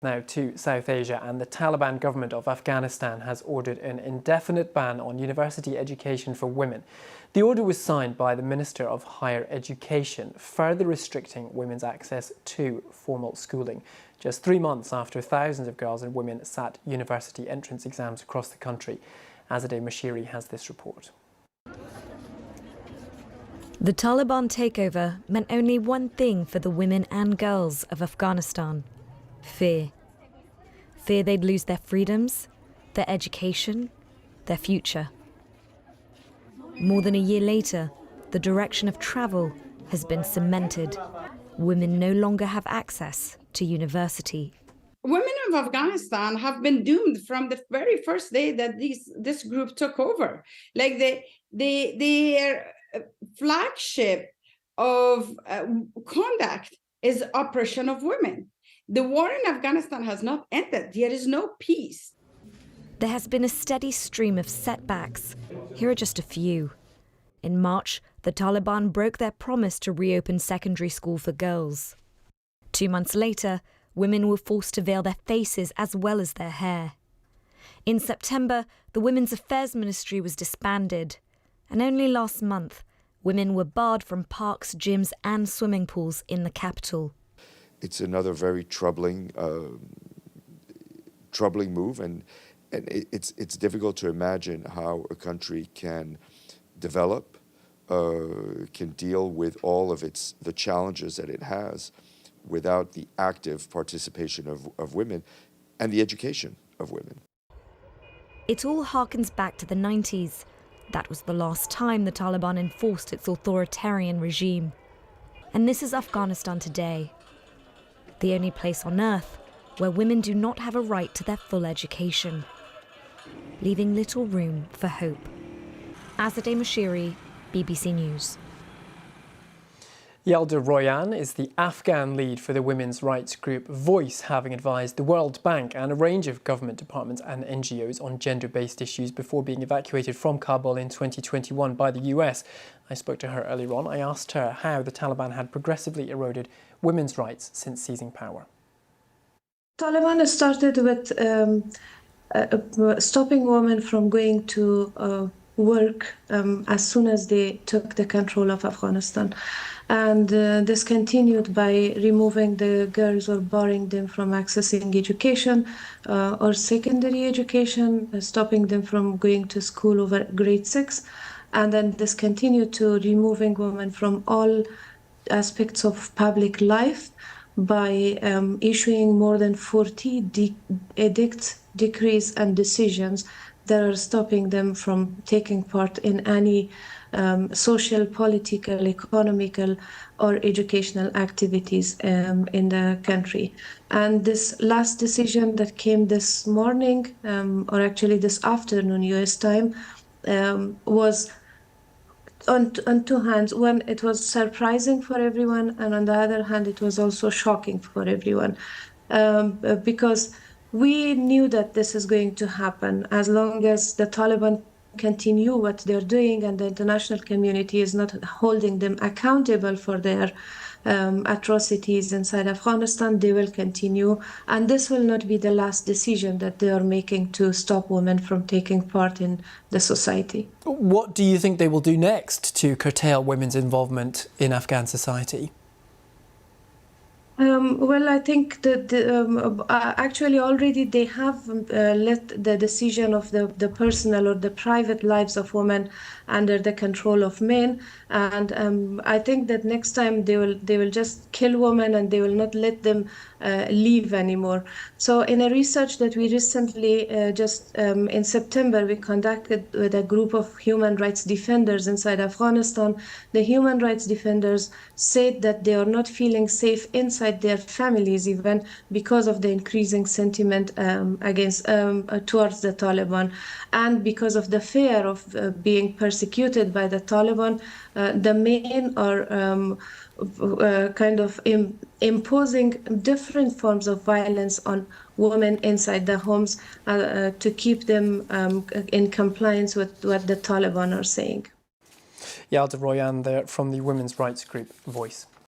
Now to South Asia, and the Taliban government of Afghanistan has ordered an indefinite ban on university education for women. The order was signed by the Minister of Higher Education, further restricting women's access to formal schooling, just 3 months after thousands of girls and women sat university entrance exams across the country. Azadeh Mashiri has this report. The Taliban takeover meant only one thing for the women and girls of Afghanistan: fear. Fear they'd lose their freedoms, their education, their future. More than a year later, the direction of travel has been cemented. Women no longer have access to university. Women of Afghanistan have been doomed from the very first day that this group took over. Like their flagship of conduct is oppression of women. The war in Afghanistan has not ended. There is no peace. There has been a steady stream of setbacks. Here are just a few. In March, the Taliban broke their promise to reopen secondary school for girls. 2 months later, women were forced to veil their faces as well as their hair. In September, the Women's Affairs Ministry was disbanded. And only last month, women were barred from parks, gyms and swimming pools in the capital. It's another very troubling move, and it's difficult to imagine how a country can develop, can deal with all of the challenges that it has without the active participation of women and the education of women. It all harkens back to the 90s. That was the last time the Taliban enforced its authoritarian regime. And this is Afghanistan today, the only place on earth where women do not have a right to their full education, leaving little room for hope. Azadeh Mashiri, BBC News. Yalda Royan is the Afghan lead for the women's rights group Voice, having advised the World Bank and a range of government departments and NGOs on gender-based issues before being evacuated from Kabul in 2021 by the US. I spoke to her earlier on. I asked her how the Taliban had progressively eroded women's rights since seizing power. Taliban started with stopping women from going to work as soon as they took the control of Afghanistan. And this continued by removing the girls or barring them from accessing education or secondary education, stopping them from going to school over grade 6. And then this continued to removing women from all aspects of public life by issuing more than 40 edicts, decrees, and decisions that are stopping them from taking part in any social, political, economical, or educational activities in the country. And this last decision that came this morning, or actually this afternoon US time, was on two hands. One, it was surprising for everyone, and on the other hand, it was also shocking for everyone, because we knew that this is going to happen as long as the Taliban continue what they're doing and the international community is not holding them accountable for their atrocities inside Afghanistan. They will continue, and this will not be the last decision that they are making to stop women from taking part in the society. What do you think they will do next to curtail women's involvement in Afghan society? Well, I think that actually already they have let the decision of the personal or the private lives of women under the control of men, and I think that next time they will just kill women and they will not let them leave anymore. So in a research that we recently just in September we conducted with a group of human rights defenders inside Afghanistan, the human rights defenders said that they are not feeling safe inside their families even because of the increasing sentiment against towards the Taliban, and because of the fear of being persecuted by the Taliban, the men are kind of imposing different forms of violence on women inside the homes to keep them in compliance with what the Taliban are saying. Yalda Royan there from the women's rights group Voice.